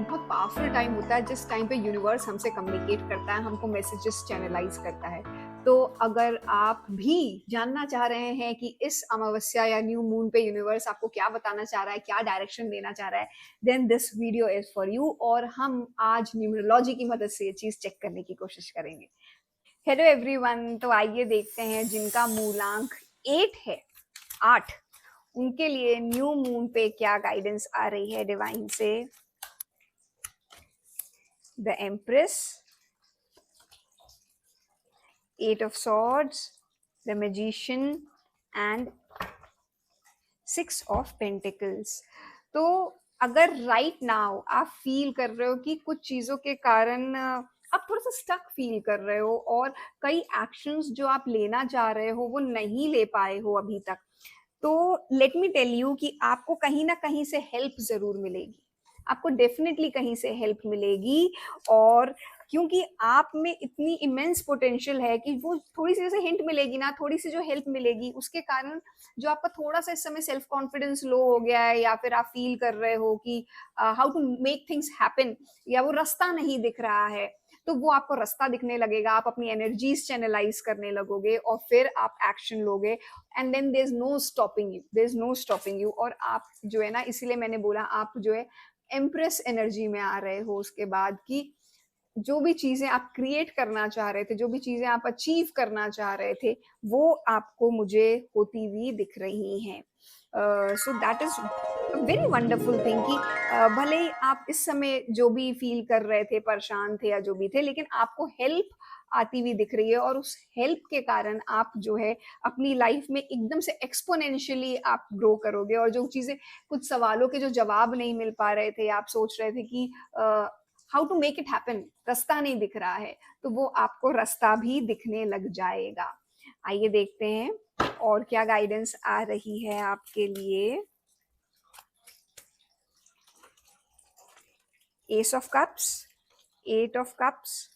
बहुत powerful time होता है जिस टाइम पे यूनिवर्स हमसे कम्युनिकेट करता है, हमको मैसेजेस चैनलाइज करता है। तो अगर आप भी जानना चाह रहे हैं कि इस अमावस्या या न्यू मून पे यूनिवर्स आपको क्या बताना चाह रहा है, क्या डायरेक्शन देना चाह रहा है, then this video is for you. और हम आज न्यूमरोलॉजी की मदद से ये चीज चेक करने की कोशिश करेंगे। हेलो एवरीवन, तो आइए देखते हैं जिनका मूलांक 8 है, 8, उनके लिए न्यू मून पे क्या गाइडेंस आ रही है डिवाइन से। The Empress, 8 of Swords, the Magician and 6 of Pentacles। तो अगर राइट नाउ आप फील कर रहे हो कि कुछ चीज़ों के कारण आप थोड़ा सा स्टक फील कर रहे हो और कई एक्शंस जो आप लेना चाह रहे हो वो नहीं ले पाए हो अभी तक, तो लेट मी टेल यू कि आपको कहीं ना कहीं से हेल्प जरूर मिलेगी। आपको डेफिनेटली कहीं से हेल्प मिलेगी। और क्योंकि आप में इतनी इमेंस पोटेंशियल है कि वो थोड़ी सी जैसे हिंट मिलेगी ना, थोड़ी सी जो हेल्प मिलेगी उसके कारण जो आपका थोड़ा सा इस समय सेल्फ कॉन्फिडेंस लो हो गया है, या फिर आप फील कर रहे हो कि how to make things happen, या वो रास्ता नहीं दिख रहा है, तो वो आपको रास्ता दिखने लगेगा। आप अपनी एनर्जीज चैनलाइज करने लगोगे और फिर आप एक्शन लोगे। And then there is no stopping you, there is no stopping you. और आप जो है ना, इसीलिए मैंने बोला आप जो है एम्प्रेस एनर्जी में आ रहे हो उसके बाद की जो भी चीजें आप क्रिएट करना चाह रहे थे, जो भी चीजें आप अचीव करना चाह रहे थे, वो आपको मुझे होती हुई दिख रही हैं। So that is very wonderful thing कि भले ही आप इस समय जो भी फील कर रहे थे, परेशान थे या जो भी थे, लेकिन आपको हेल्प आती हुई दिख रही है। और उस हेल्प के कारण आप जो है अपनी लाइफ में एकदम से एक्सपोनेंशियली आप ग्रो करोगे। और जो चीजें, कुछ सवालों के जो जवाब नहीं मिल पा रहे थे, आप सोच रहे थे कि how to make it happen, रास्ता नहीं दिख रहा है, तो वो आपको रास्ता भी दिखने लग जाएगा। आइए देखते हैं और क्या गाइडेंस आ रही है आपके लिए। S of cups, 8 of cups,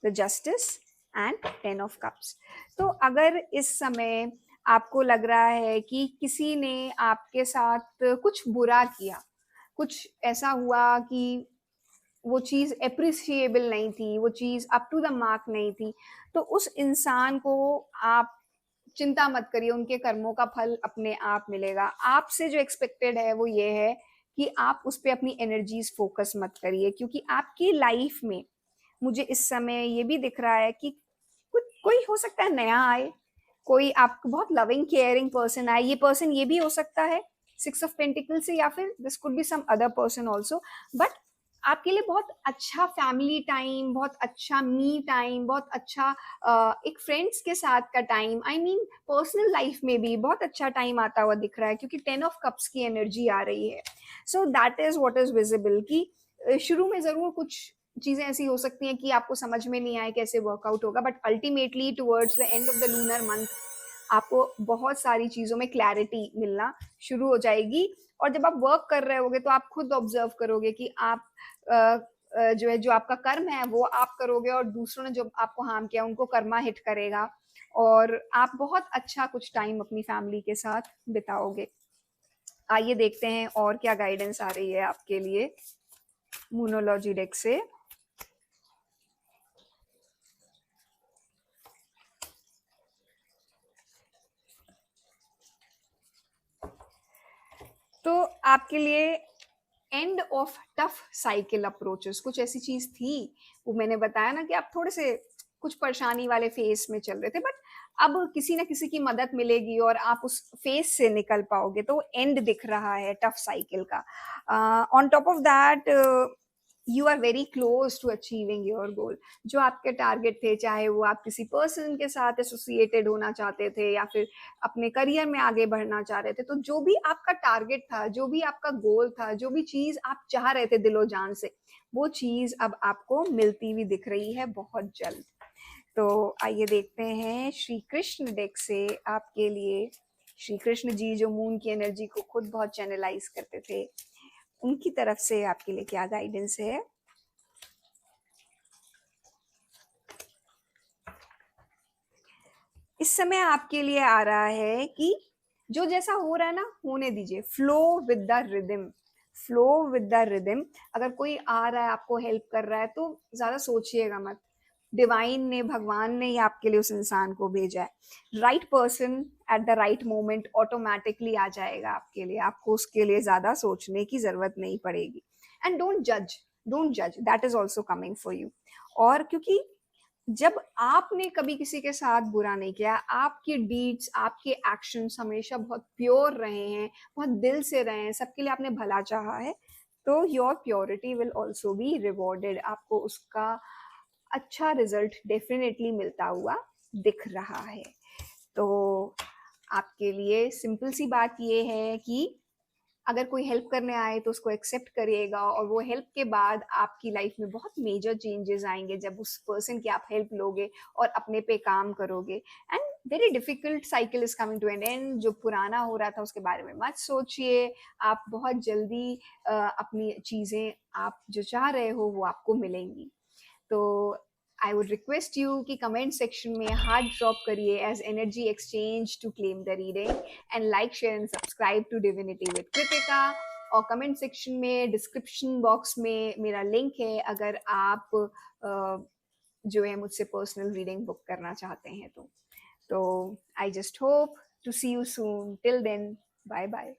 the justice and 10 of cups. तो अगर इस समय आपको लग रहा है कि किसी ने आपके साथ कुछ बुरा किया, कुछ ऐसा हुआ कि वो चीज़ एप्रिसिएबल नहीं थी, वो चीज़ अप टू द मार्क नहीं थी, तो उस इंसान को आप चिंता मत करिए, उनके कर्मों का फल अपने आप मिलेगा। आपसे जो एक्सपेक्टेड है वो ये है कि आप उस पर अपनी एनर्जीज फोकस मत करिए, क्योंकि आपकी लाइफ में मुझे इस समय ये भी दिख रहा है कि कोई हो सकता है नया आए, कोई आपको बहुत लविंग केयरिंग पर्सन आए। ये पर्सन ये भी हो सकता है 6 ऑफ पेंटिकल से, या फिर this could be some other person also. But आपके लिए बहुत अच्छा फैमिली टाइम, बहुत अच्छा मी टाइम, बहुत अच्छा एक फ्रेंड्स के साथ का time, I mean personal life में भी बहुत अच्छा टाइम आता हुआ दिख रहा है, क्योंकि 10 ऑफ कप्स की एनर्जी आ रही है। So that is what is visible कि शुरू में जरूर कुछ चीजें ऐसी हो सकती हैं कि आपको समझ में नहीं आए कैसे वर्कआउट होगा, but ultimately towards the end of the lunar month आपको बहुत सारी चीजों में क्लैरिटी मिलना शुरू हो जाएगी। और जब आप वर्क कर रहे होगे तो आप खुद ऑब्जर्व करोगे कि आप जो है, जो आपका कर्म है वो आप करोगे, और दूसरों ने जो आपको हार्म किया उनको कर्मा हिट करेगा, और आप बहुत अच्छा कुछ टाइम अपनी फैमिली के साथ बिताओगे। आइए देखते हैं और क्या गाइडेंस आ रही है आपके लिए मूनोलॉजी डेक से। तो आपके लिए end of tough cycle approaches, कुछ ऐसी चीज थी, वो मैंने बताया ना कि आप थोड़े से कुछ परेशानी वाले फेस में चल रहे थे, बट अब किसी ना किसी की मदद मिलेगी और आप उस फेस से निकल पाओगे। तो एंड दिख रहा है टफ साइकिल का। On top of that you are very close to achieving your goal. जो आपके टारगेट थे, चाहे वो आप किसी पर्सन के साथ एसोसिएटेड होना चाहते थे या फिर अपने करियर में आगे बढ़ना चाह रहे थे, तो जो भी आपका टारगेट था, जो भी आपका गोल था, जो भी चीज आप चाह रहे थे दिलो जान से, वो चीज अब आपको मिलती हुई दिख रही है बहुत जल्द। तो आइए देखते हैं श्री कृष्ण डेक से आपके लिए। श्री कृष्ण जी जो मून की एनर्जी को खुद बहुत चैनलाइज करते थे, उनकी तरफ से आपके लिए क्या गाइडेंस है। इस समय आपके लिए आ रहा है कि जो जैसा हो रहा है ना, होने दीजिए, flow with the rhythm, flow with the rhythm. अगर कोई आ रहा है आपको हेल्प कर रहा है तो ज़्यादा सोचिएगा मत, डिवाइन ने, भगवान ने ही आपके लिए उस इंसान को भेजा है। Right person at the right moment automatically आ जाएगा आपके लिए, आपको उसके लिए ज़्यादा सोचने की ज़रूरत नहीं पड़ेगी। एंड डोंट जज, that is also coming for you. और क्योंकि जब आपने कभी किसी के साथ बुरा नहीं किया, आपकी डीड्स, आपके एक्शंस हमेशा बहुत प्योर रहे हैं, बहुत दिल से रहे हैं, सबके लिए आपने भला चाहा है, तो your purity will also be rewarded. आपको उसका अच्छा रिजल्ट डेफिनेटली मिलता हुआ दिख रहा है। तो आपके लिए सिंपल सी बात ये है कि अगर कोई हेल्प करने आए तो उसको एक्सेप्ट करिएगा, और वो हेल्प के बाद आपकी लाइफ में बहुत मेजर चेंजेस आएंगे जब उस पर्सन की आप हेल्प लोगे और अपने पे काम करोगे। And very difficult cycle is coming to an end. जो पुराना हो रहा था उसके बारे में मत सोचिए, आप बहुत जल्दी अपनी चीज़ें, आप जो चाह रहे हो वो आपको मिलेंगी। तो आई वुड रिक्वेस्ट यू कि कमेंट सेक्शन में हार्ट ड्रॉप करिए as energy exchange to claim the reading, and like, share and subscribe to divinity with Kritika. और कमेंट सेक्शन में, डिस्क्रिप्शन बॉक्स में मेरा लिंक है अगर आप जो है मुझसे पर्सनल रीडिंग बुक करना चाहते हैं तो I just hope to see you soon. Till then, bye bye.